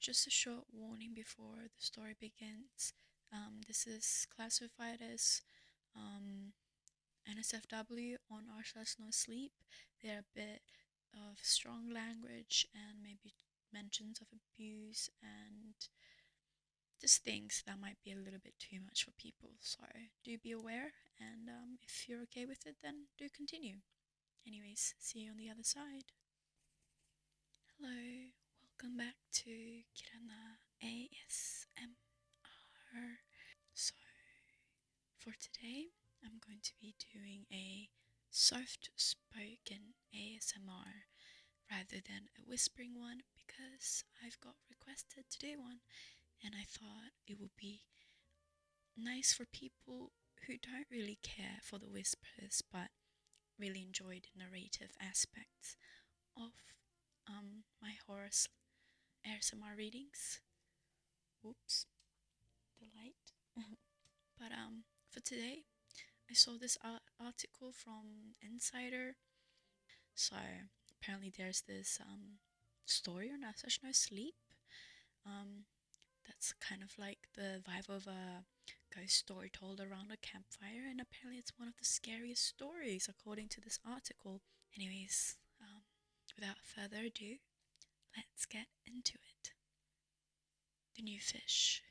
just a short warning before the story begins. This is classified as NSFW on r/no sleep. There are a bit of strong language and maybe mentions of abuse and just things that might be a little bit too much for people. So do be aware, and if you're okay with it, then do continue. Anyways, see you on the other side. Hello, welcome back to Kirana ASMR. So, for today, I'm going to be doing a soft-spoken ASMR rather than a whispering one because I've got requested to do one, and I thought it would be nice for people who don't really care for the whispers but really enjoy the narrative aspects of my horror ASMR readings. Whoops, the light. But for today, I saw this article from Insider. So apparently there's this story on no sleep. That's kind of like the vibe of a ghost story told around a campfire, and apparently it's one of the scariest stories according to this article. Anyways, without further ado, let's get into it. The new fish.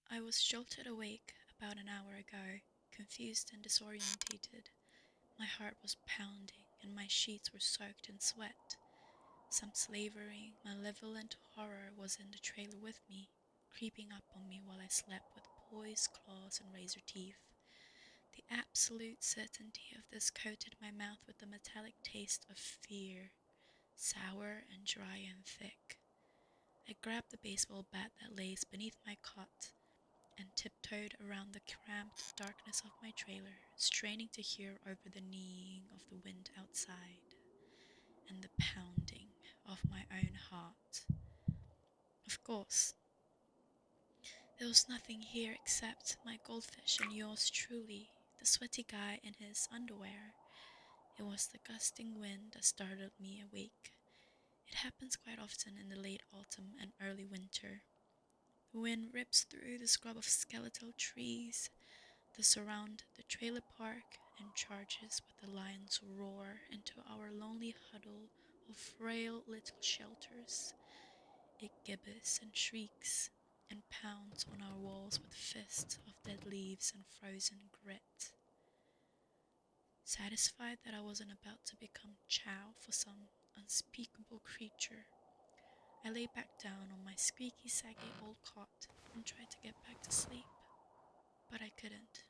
I was jolted awake about an hour ago, confused and disorientated. My heart was pounding and my sheets were soaked in sweat. Some slavering, malevolent horror was in the trailer with me, creeping up on me while I slept with poised claws and razor teeth. The absolute certainty of this coated my mouth with the metallic taste of fear, sour and dry and thick. I grabbed the baseball bat that lays beneath my cot and tiptoed around the cramped darkness of my trailer, straining to hear over the kneeing of the wind outside and the pounding of my own heart. Of course, there was nothing here except my goldfish and yours truly, the sweaty guy in his underwear. It was the gusting wind that startled me awake. It happens quite often in the late autumn and early winter. The wind rips through the scrub of skeletal trees that surround the trailer park and charges with the lion's roar into our lonely huddle of frail little shelters. It gibbers and shrieks and pounds on our walls with fists of dead leaves and frozen grit. Satisfied that I wasn't about to become chow for some unspeakable creature, I lay back down on my squeaky, saggy old cot and tried to get back to sleep, but I couldn't.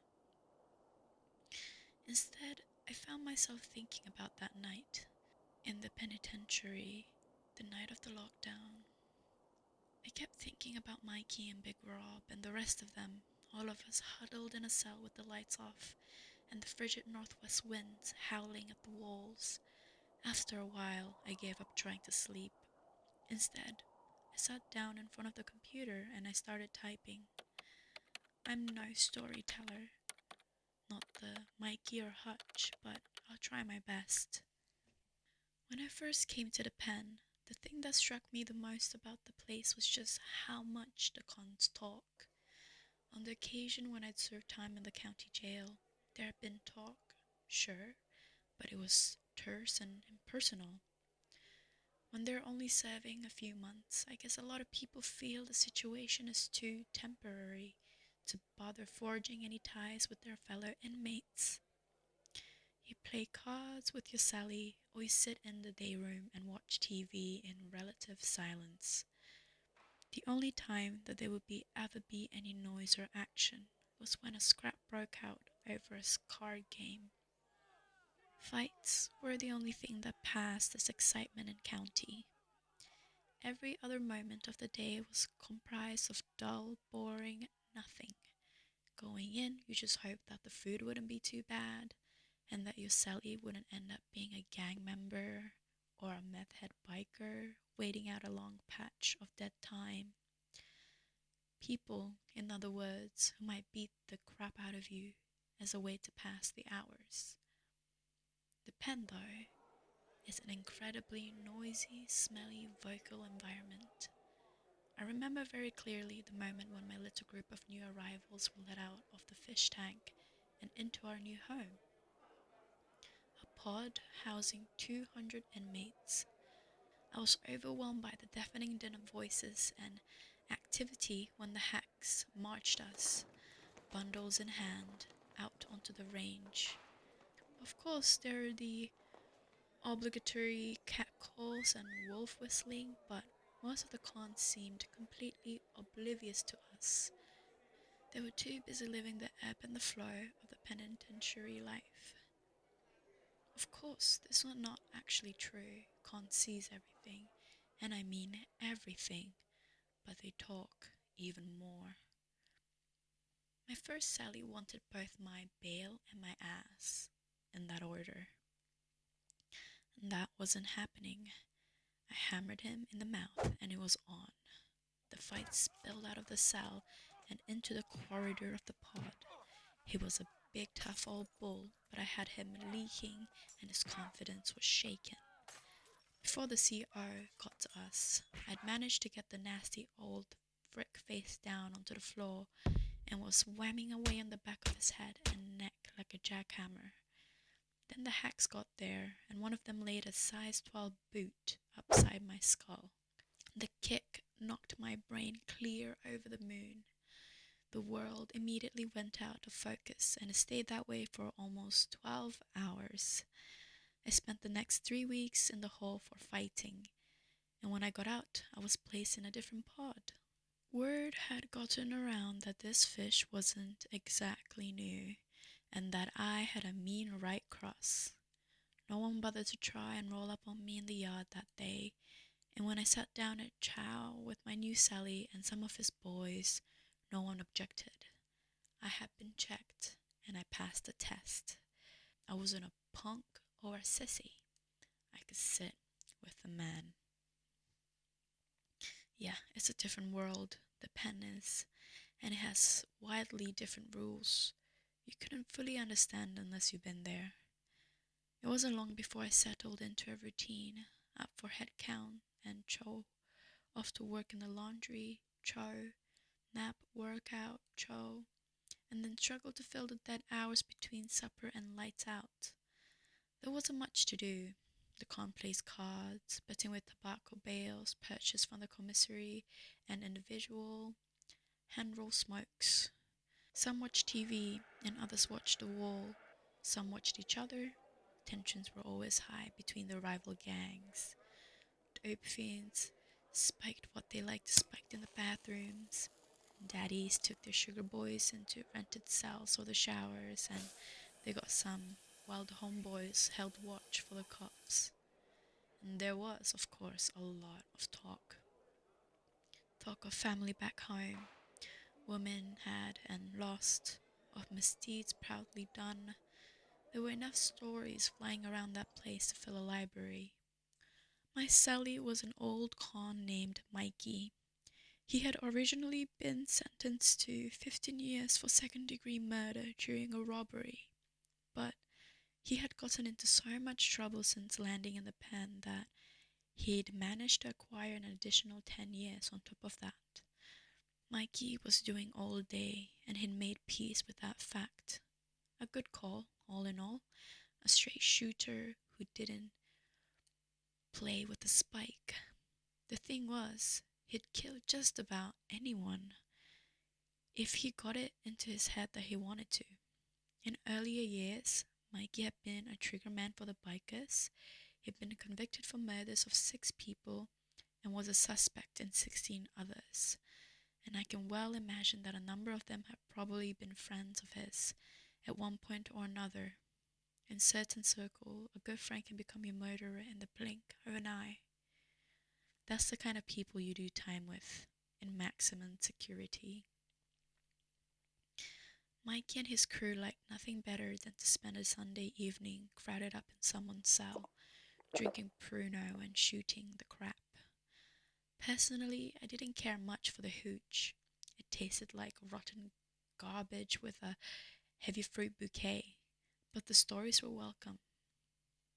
Instead, I found myself thinking about that night in the penitentiary, the night of the lockdown. I kept thinking about Mikey and Big Rob and the rest of them, all of us huddled in a cell with the lights off and the frigid northwest winds howling at the walls. After a while, I gave up trying to sleep. Instead, I sat down in front of the computer and I started typing. I'm no storyteller, not the Mikey or Hutch, but I'll try my best. When I first came to the pen, the thing that struck me the most about the place was just how much the cons talk. On the occasion when I'd served time in the county jail, there had been talk, sure, but it was terse and impersonal. When they're only serving a few months, I guess a lot of people feel the situation is too temporary to bother forging any ties with their fellow inmates. You play cards with your Sally, or you sit in the day room and watch TV in relative silence. The only time that there would ever be any noise or action was when a scrap broke out over a card game. Fights were the only thing that passed as excitement in county. Every other moment of the day was comprised of dull, boring nothing. Going in, you just hoped that the food wouldn't be too bad, and that your Sally wouldn't end up being a gang member or a meth head biker waiting out a long patch of dead time. People, in other words, who might beat the crap out of you as a way to pass the hours. The pen, though, is an incredibly noisy, smelly, vocal environment. I remember very clearly the moment when my little group of new arrivals were let out of the fish tank and into our new home. A pod housing 200 inmates. I was overwhelmed by the deafening din of voices and activity when the hacks marched us, bundles in hand, out onto the range. Of course, there are the obligatory cat calls and wolf whistling, but most of the cons seemed completely oblivious to us. They were too busy living the ebb and the flow of the penitentiary life. Of course, this was not actually true. Con sees everything, and I mean everything, but they talk even more. My first Sally wanted both my bail and my ass, in that order. And that wasn't happening. I hammered him in the mouth, and it was on. The fight spilled out of the cell and into the corridor of the pod. He was a big, tough old bull, but I had him leaking, and his confidence was shaken. Before the CO got to us, I'd managed to get the nasty old frick face down onto the floor and was whamming away on the back of his head and neck like a jackhammer. Then the hacks got there, and one of them laid a size 12 boot upside my skull. The kick knocked my brain clear over the moon. The world immediately went out of focus, and it stayed that way for almost 12 hours. I spent the next 3 weeks in the hall for fighting, and when I got out, I was placed in a different pod. Word had gotten around that this fish wasn't exactly new, and that I had a mean right cross. No one bothered to try and roll up on me in the yard that day, and when I sat down at chow with my new Sally and some of his boys, no one objected. I had been checked, and I passed the test. I wasn't a punk or a sissy. I could sit with a man. Yeah, it's a different world, the pen is, and it has wildly different rules. You couldn't fully understand unless you've been there. It wasn't long before I settled into a routine, up for head count and chow, off to work in the laundry, chow, nap, workout, chow, and then struggled to fill the dead hours between supper and lights out. There wasn't much to do. The con plays cards, betting with tobacco bales purchased from the commissary, and individual hand-roll smokes. Some watched TV and others watched the wall. Some watched each other. Tensions were always high between the rival gangs. Dope fiends spiked what they liked to spike in the bathrooms. Daddies took their sugar boys into rented cells or the showers, and they got some, while the homeboys held watch for the cops. And there was, of course, a lot of talk. Talk of family back home. Women had and lost, of misdeeds proudly done. There were enough stories flying around that place to fill a library. My Sally was an old con named Mikey. He had originally been sentenced to 15 years for second-degree murder during a robbery, but he had gotten into so much trouble since landing in the pen that he'd managed to acquire an additional 10 years on top of that. Mikey was doing all day, and he'd made peace with that fact. A good call, all in all. A straight shooter who didn't play with a spike. The thing was, he'd kill just about anyone if he got it into his head that he wanted to. In earlier years, Mikey had been a trigger man for the bikers. He'd been convicted for murders of 6 people and was a suspect in 16 others. And I can well imagine that a number of them had probably been friends of his at one point or another. In certain circles, a good friend can become your murderer in the blink of an eye. That's the kind of people you do time with, in maximum security. Mikey and his crew liked nothing better than to spend a Sunday evening crowded up in someone's cell, drinking Pruno and shooting the crap. Personally, I didn't care much for the hooch. It tasted like rotten garbage with a heavy fruit bouquet, but the stories were welcome.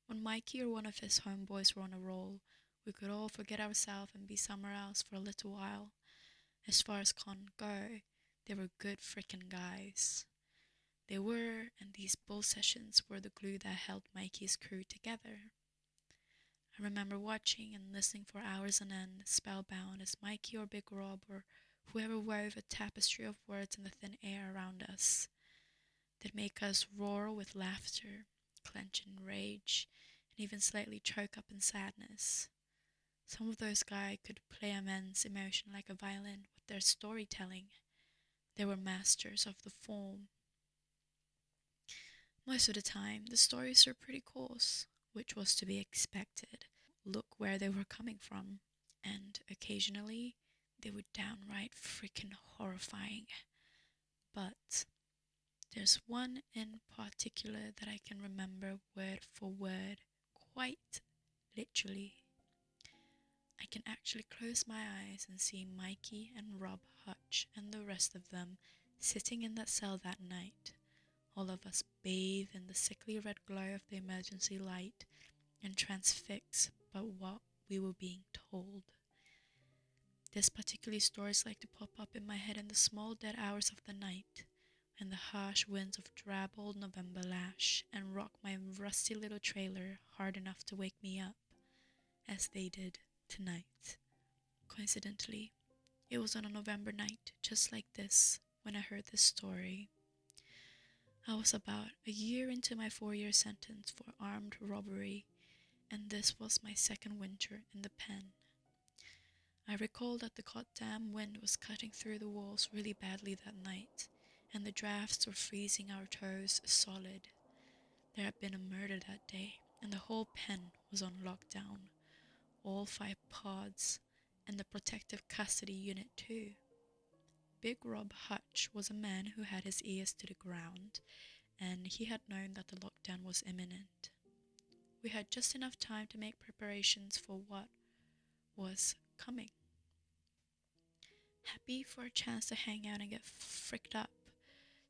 When Mikey or one of his homeboys were on a roll, we could all forget ourselves and be somewhere else for a little while. As far as con go, they were good frickin' guys. They were, and these bull sessions were the glue that held Mikey's crew together. I remember watching and listening for hours on end, spellbound, as Mikey or Big Rob or whoever wove a tapestry of words in the thin air around us. They'd make us roar with laughter, clench in rage, and even slightly choke up in sadness. Some of those guys could play immense emotion like a violin with their storytelling. They were masters of the form. Most of the time, the stories were pretty coarse, which was to be expected. Look where they were coming from, and occasionally they were downright freaking horrifying. But there's one in particular that I can remember word for word, quite literally. I can actually close my eyes and see Mikey and Rob Hutch and the rest of them sitting in that cell that night. All of us bathed in the sickly red glow of the emergency light and transfixed by what we were being told. This particular stories like to pop up in my head in the small dead hours of the night, when the harsh winds of drab old November lash and rock my rusty little trailer hard enough to wake me up, as they did tonight. Coincidentally, it was on a November night just like this when I heard this story. I was about a year into my 4-year sentence for armed robbery, and this was my second winter in the pen. I recall that the goddamn wind was cutting through the walls really badly that night, and the drafts were freezing our toes solid. There had been a murder that day, and the whole pen was on lockdown. All 5 pods, and the protective custody unit too. Big Rob Hutch was a man who had his ears to the ground, and he had known that the lockdown was imminent. We had just enough time to make preparations for what was coming. Happy for a chance to hang out and get fricked up,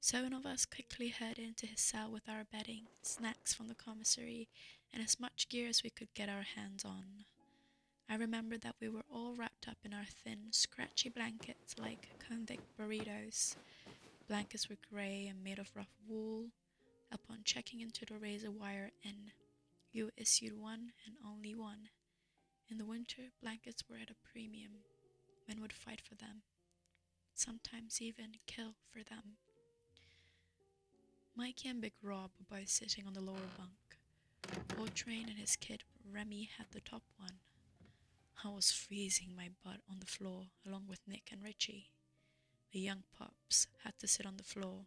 7 of us quickly headed into his cell with our bedding, snacks from the commissary, and as much gear as we could get our hands on. I remember that we were all wrapped up in our thin, scratchy blankets like convict burritos. Blankets were grey and made of rough wool. Upon checking into the razor wire inn, you were issued one and only one. In the winter, blankets were at a premium. Men would fight for them, sometimes even kill for them. Mikey and Big Rob were both sitting on the lower bunk. Old Train and his kid Remy had the top one. I was freezing my butt on the floor along with Nick and Richie. The young pups had to sit on the floor.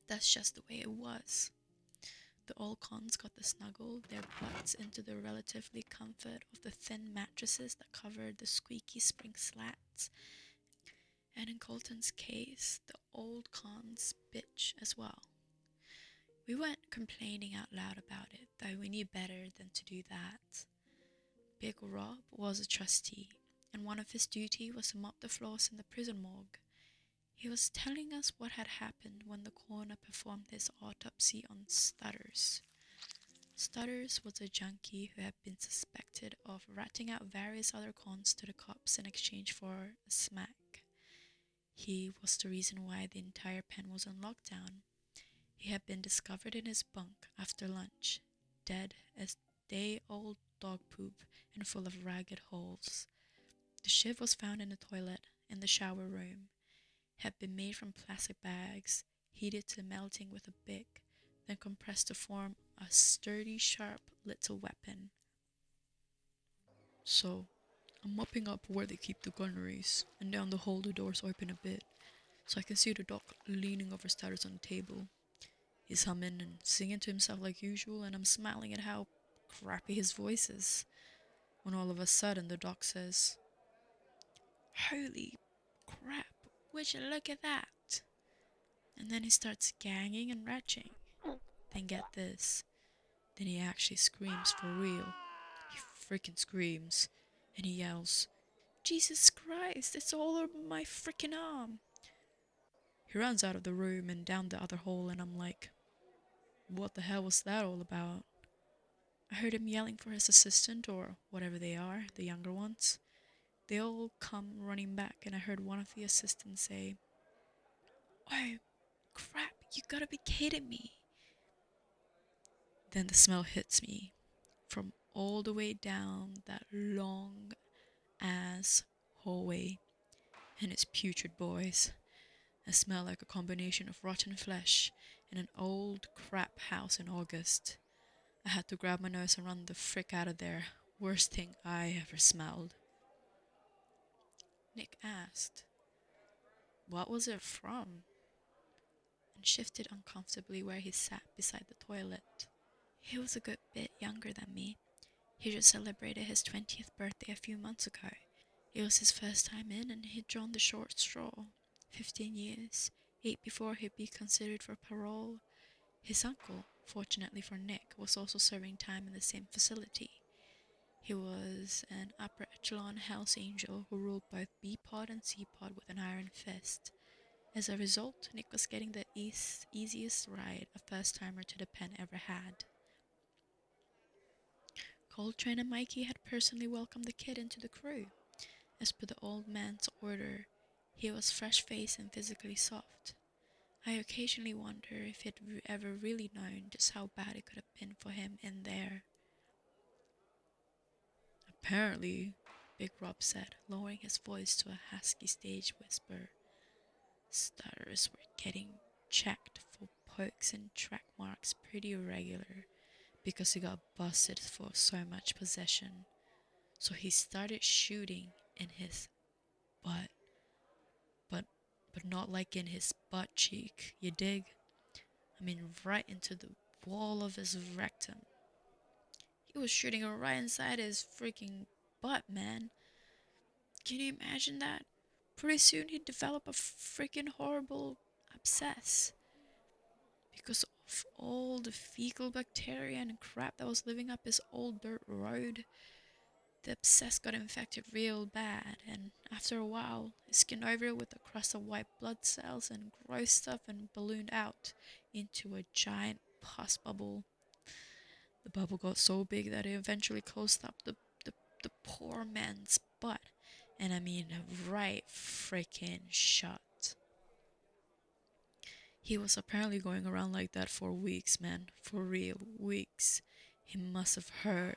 That's just the way it was. The old cons got to snuggle their butts into the relatively comfort of the thin mattresses that covered the squeaky spring slats. And in Colton's case, the old cons bitch as well. We weren't complaining out loud about it, though we knew better than to do that. Big Rob was a trustee, and one of his duties was to mop the floors in the prison morgue. He was telling us what had happened when the coroner performed his autopsy on Stutters. Stutters was a junkie who had been suspected of ratting out various other cons to the cops in exchange for a smack. He was the reason why the entire pen was on lockdown. He had been discovered in his bunk after lunch, dead as day-old dog poop and full of ragged holes. The shiv was found in the toilet in the shower room. It had been made from plastic bags, heated to melting with a bic, then compressed to form a sturdy, sharp little weapon. So, I'm mopping up where they keep the gunneries, and down the hall the doors open a bit, so I can see the doc leaning over Stutters on the table. He's humming and singing to himself like usual, and I'm smiling at how crappy his voice is. When all of a sudden the doc says, "Holy crap, would you look at that?" And then he starts ganging and retching. Then get this, then he actually screams for real. He freaking screams, and he yells, "Jesus Christ, it's all over my freaking arm." He runs out of the room and down the other hall, and I'm like, what the hell was that all about? I heard him yelling for his assistant, or whatever they are, the younger ones. They all come running back, and I heard one of the assistants say, "Oh, crap, you gotta be kidding me." Then the smell hits me from all the way down that long ass hallway, and it's putrid, boys. I smell like a combination of rotten flesh in an old crap house in August. I had to grab my nose and run the frick out of there. Worst thing I ever smelled. Nick asked, "What was it from?" and shifted uncomfortably where he sat beside the toilet. He was a good bit younger than me. He just celebrated his 20th birthday a few months ago. It was his first time in, and he'd drawn the short straw. 15 years, 8 before he'd be considered for parole. His uncle, fortunately for Nick, was also serving time in the same facility. He was an upper echelon Hells Angel who ruled both B-Pod and C-Pod with an iron fist. As a result, Nick was getting the easiest ride a first-timer to the pen ever had. Coltrane and Mikey had personally welcomed the kid into the crew. As per the old man's order, he was fresh-faced and physically soft. I occasionally wonder if he'd ever really known just how bad it could have been for him in there. "Apparently," Big Rob said, lowering his voice to a husky stage whisper, "starters were getting checked for pokes and track marks pretty regular because he got busted for so much possession. So he started shooting in his butt. But not like in his butt cheek, you dig? I mean right into the wall of his rectum. He was shooting right inside his freaking butt, man. Can you imagine that? Pretty soon he'd develop a freaking horrible abscess. Because of all the fecal bacteria and crap that was living up his old dirt road, the abscess got infected real bad, and after a while, it skinned over with a crust of white blood cells and gross stuff and ballooned out into a giant pus bubble. The bubble got so big that it eventually closed up the poor man's butt, and I mean right freaking shut. He was apparently going around like that for weeks, man. For real, weeks. He must have heard.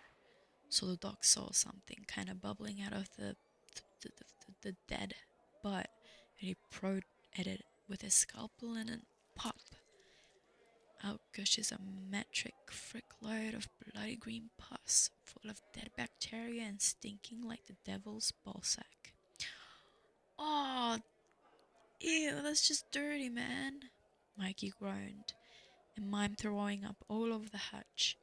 So the doc saw something kind of bubbling out of the dead butt, and he prodded it with his scalpel, and then pop! Out gushes a metric frickload of bloody green pus, full of dead bacteria and stinking like the devil's ballsack. "Oh, ew, that's just dirty, man," Mikey groaned, and mime throwing up all over the hutch.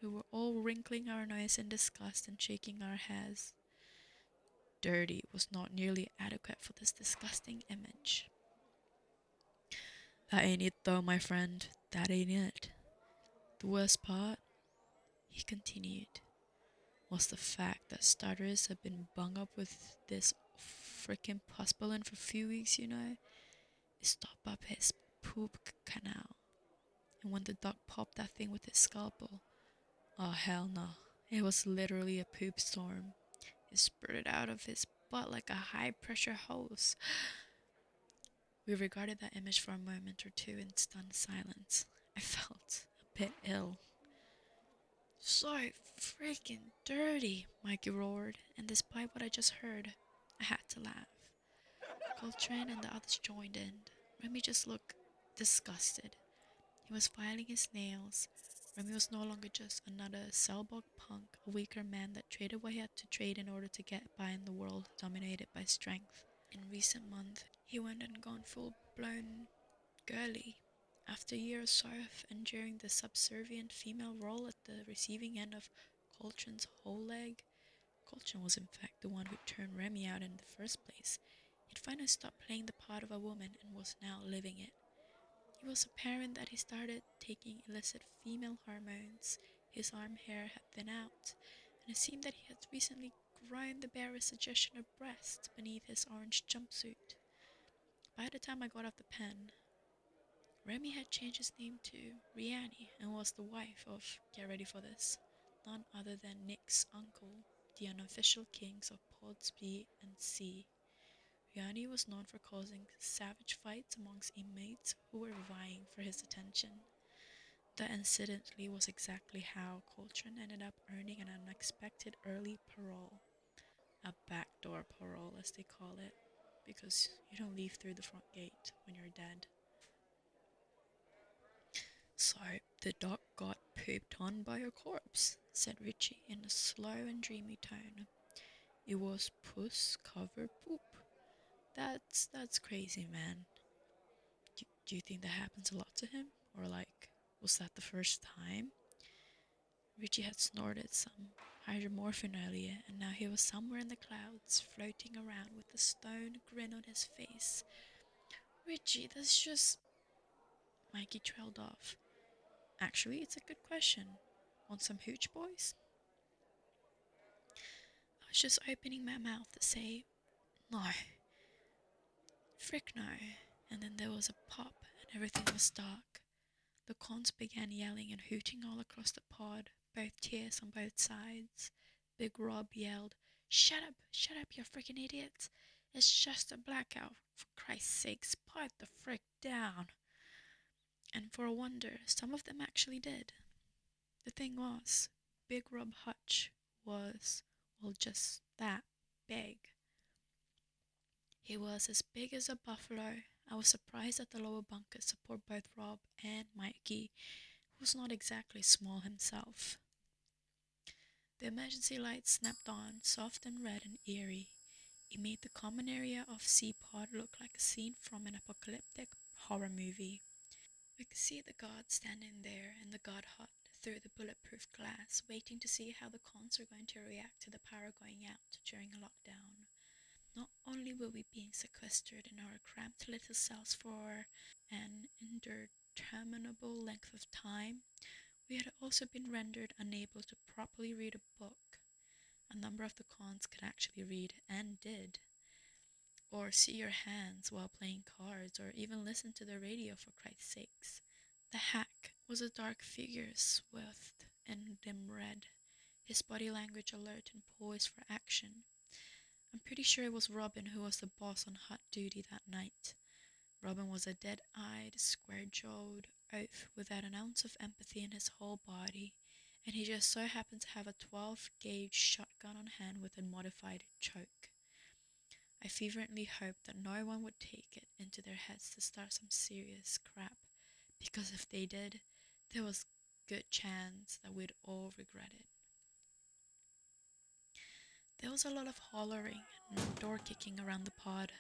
We were all wrinkling our nose in disgust and shaking our heads. Dirty was not nearly adequate for this disgusting image. "That ain't it though, my friend. That ain't it. The worst part," he continued, "was the fact that starters had been bung up with this frickin' pus balloon for a few weeks, you know. It stopped up his poop canal. And when the doc popped that thing with his scalpel, oh hell no. It was literally a poop storm. It spurted out of his butt like a high-pressure hose." We regarded that image for a moment or two in stunned silence. I felt a bit ill. "So freaking dirty," Mikey roared, and despite what I just heard, I had to laugh. Coltrane and the others joined in. Remy just looked disgusted. He was filing his nails. Remy was no longer just another cellbog punk, a weaker man that traded what he had to trade in order to get by in the world dominated by strength. In recent months, he went and gone full-blown girly. After a year or so of enduring the subservient female role at the receiving end of Coltrane's whole leg, Coltrane was in fact the one who turned Remy out in the first place. He'd finally stopped playing the part of a woman and was now living it. It was apparent that he started taking illicit female hormones. His arm hair had thinned out, and it seemed that he had recently grown the barest suggestion of breast beneath his orange jumpsuit. By the time I got off the pen, Remy had changed his name to Riani and was the wife of, get ready for this, none other than Nick's uncle, the unofficial kings of Pods B and C. Riani was known for causing savage fights amongst inmates who were vying for his attention. That incidentally was exactly how Coltrane ended up earning an unexpected early parole. A backdoor parole, as they call it, because you don't leave through the front gate when you're dead. So, the doc got pooped on by a corpse, said Richie in a slow and dreamy tone. It was puss-covered poop. That's crazy, man. Do you think that happens a lot to him? Or like, was that the first time? Richie had snorted some hydromorphine earlier, and now he was somewhere in the clouds, floating around with a stone grin on his face. Richie, that's just... Mikey trailed off. Actually, it's a good question. Want some hooch, boys? I was just opening my mouth to say, no. Frick no. And then there was a pop, and everything was dark. The cons began yelling and hooting all across the pod, both tiers on both sides. Big Rob yelled, shut up, you frickin' idiots. It's just a blackout. For Christ's sakes, pipe the frick down. And for a wonder, some of them actually did. The thing was, Big Rob Hutch was, well, just that big. He was as big as a buffalo. I was surprised that the lower bunkers support both Rob and Mikey, who was not exactly small himself. The emergency lights snapped on, soft and red and eerie. It made the common area of C-Pod look like a scene from an apocalyptic horror movie. We could see the guards standing there in the guard hut through the bulletproof glass, waiting to see how the cons were going to react to the power going out during a lockdown. Not only were we being sequestered in our cramped little cells for an indeterminable length of time, we had also been rendered unable to properly read a book. A number of the cons could actually read, and did, or see your hands while playing cards, or even listen to the radio, for Christ's sakes. The hack was a dark figure swathed in dim red, his body language alert and poised for action. I'm pretty sure it was Robin who was the boss on hut duty that night. Robin was a dead-eyed, square-jawed oaf without an ounce of empathy in his whole body, and he just so happened to have a 12-gauge shotgun on hand with a modified choke. I fervently hoped that no one would take it into their heads to start some serious crap, because if they did, there was good chance that we'd all regret it. There was a lot of hollering and door kicking around the pod,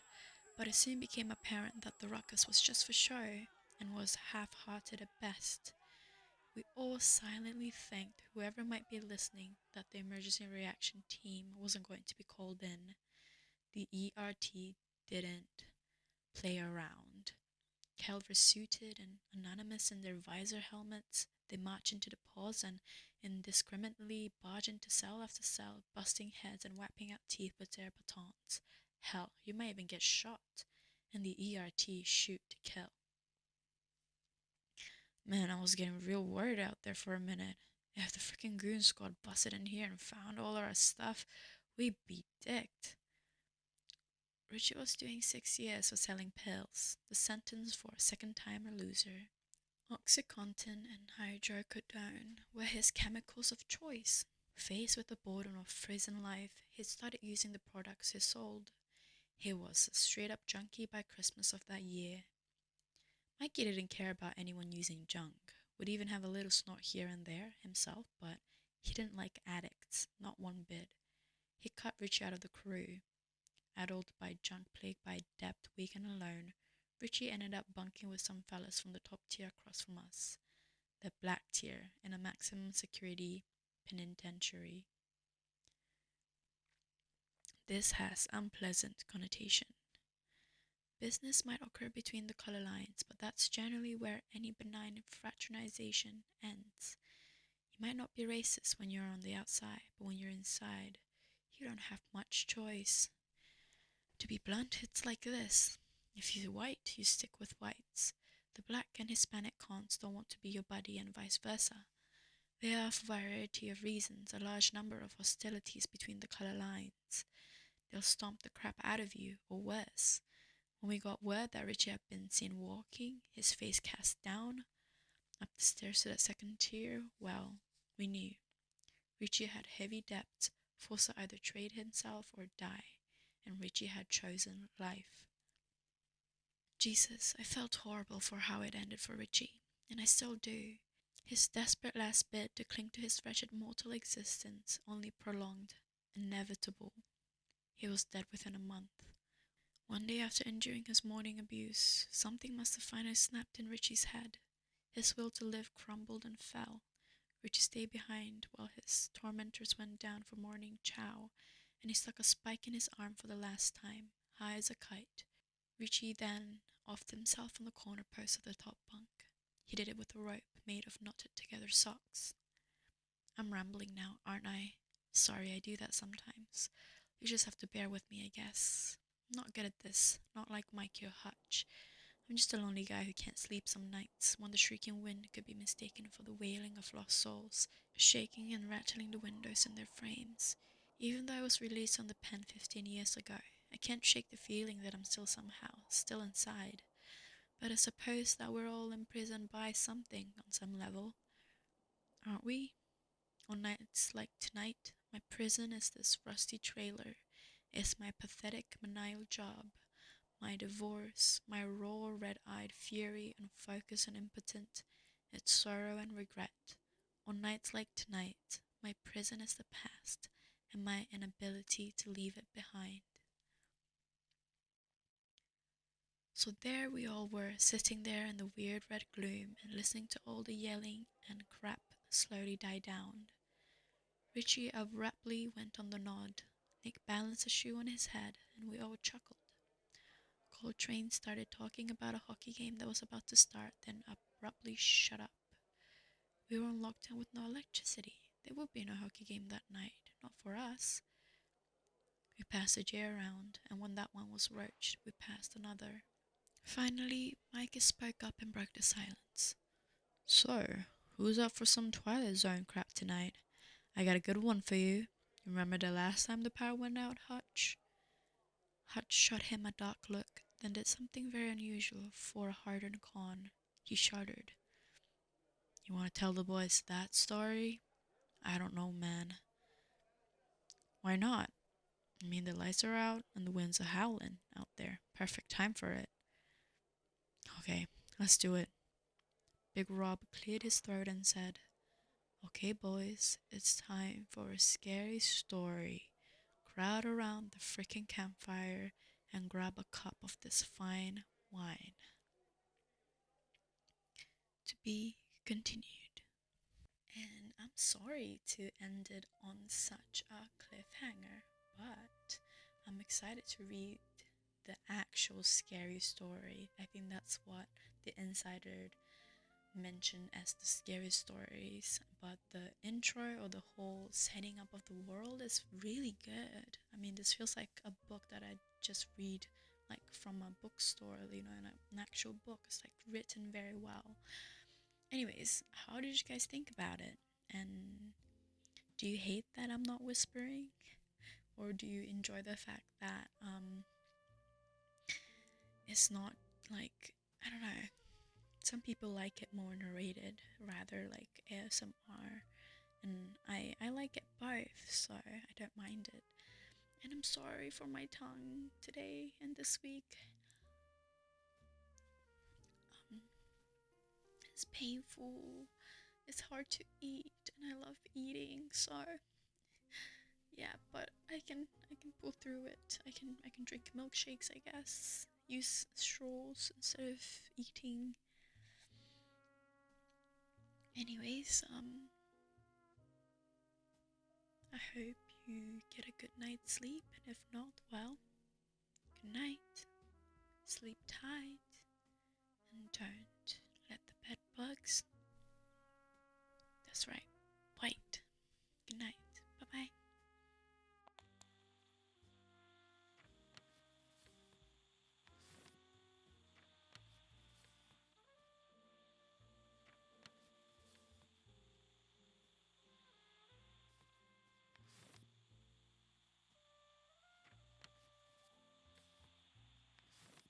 but it soon became apparent that the ruckus was just for show and was half-hearted at best. We all silently thanked whoever might be listening that the emergency reaction team wasn't going to be called in. The ERT didn't play around. Calvers suited and anonymous in their visor helmets, they march into the pods and indiscriminately barge into cell after cell, busting heads and wiping out teeth with their batons. Hell, you might even get shot, and the ERT shoot to kill. Man, I was getting real worried out there for a minute. If the freaking goon squad busted in here and found all our stuff, we'd be dicked. Richie was doing 6 years for selling pills, the sentence for a second-timer loser. OxyContin and hydrocodone were his chemicals of choice. Faced with the boredom of prison life, he started using the products he sold. He was a straight-up junkie by Christmas of that year. Mikey didn't care about anyone using junk, would even have a little snort here and there himself, but he didn't like addicts, not one bit. He cut Richie out of the crew. Addled by junk, plagued by debt, weak and alone, Richie ended up bunking with some fellas from the top tier across from us, the black tier, in a maximum security penitentiary. This has unpleasant connotation. Business might occur between the color lines, but that's generally where any benign fraternization ends. You might not be racist when you're on the outside, but when you're inside, you don't have much choice. To be blunt, it's like this. If you're white, you stick with whites. The black and Hispanic cons don't want to be your buddy, and vice versa. There are, for a variety of reasons, a large number of hostilities between the color lines. They'll stomp the crap out of you, or worse. When we got word that Richie had been seen walking, his face cast down, up the stairs to that second tier, well, we knew. Richie had heavy debts, forced to either trade himself or die, and Richie had chosen life. Jesus, I felt horrible for how it ended for Richie, and I still do. His desperate last bid to cling to his wretched mortal existence only prolonged, inevitable. He was dead within a month. One day after enduring his morning abuse, something must have finally snapped in Richie's head. His will to live crumbled and fell. Richie stayed behind while his tormentors went down for morning chow, and he stuck a spike in his arm for the last time, high as a kite. Richie then offed himself on the corner post of the top bunk. He did it with a rope made of knotted together socks. I'm rambling now, aren't I? Sorry, I do that sometimes. You just have to bear with me, I guess. I'm not good at this, not like Mikey or Hutch. I'm just a lonely guy who can't sleep some nights when the shrieking wind could be mistaken for the wailing of lost souls, shaking and rattling the windows in their frames. Even though I was released on the pen 15 years ago, I can't shake the feeling that I'm still inside. But I suppose that we're all imprisoned by something on some level, aren't we? On nights like tonight, my prison is this rusty trailer. It's my pathetic menial job, my divorce, my raw red-eyed fury, unfocused and impotent, its sorrow and regret. On nights like tonight, my prison is the past and my inability to leave it behind. So there we all were, sitting there in the weird red gloom and listening to all the yelling and crap slowly die down. Richie abruptly went on the nod. Nick balanced a shoe on his head, and we all chuckled. Coltrane started talking about a hockey game that was about to start, then abruptly shut up. We were on lockdown with no electricity. There would be no hockey game that night, not for us. We passed a J around, and when that one was roached, we passed another. Finally, Mikey spoke up and broke the silence. So, who's up for some Twilight Zone crap tonight? I got a good one for you. Remember the last time the power went out, Hutch? Hutch shot him a dark look, then did something very unusual for a hardened con. He shuddered. You want to tell the boys that story? I don't know, man. Why not? I mean, the lights are out and the winds are howling out there. Perfect time for it. Okay, let's do it. Big Rob cleared his throat and said, Okay, boys, it's time for a scary story. Crowd around the frickin' campfire and grab a cup of this fine wine. To be continued. And I'm sorry to end it on such a cliffhanger, but I'm excited to read the actual scary story. I think that's what the insider mentioned as the scary stories, but the intro or the whole setting up of the world is really good. I mean, this feels like a book that I just read like from a bookstore, you know, in an actual book. It's like written very well. Anyways, how did you guys think about it? And do you hate that I'm not whispering? Or do you enjoy the fact that it's not like, I don't know, some people like it more narrated rather like ASMR, and I like it both, so I don't mind it. And I'm sorry for my tongue today and this week. It's painful, it's hard to eat, and I love eating, so yeah, but I can pull through it. I can drink milkshakes, I guess. Use straws instead of eating. Anyways, I hope you get a good night's sleep, and if not, well, good night. Sleep tight, and don't let the bed bugs. That's right, bite. Good night.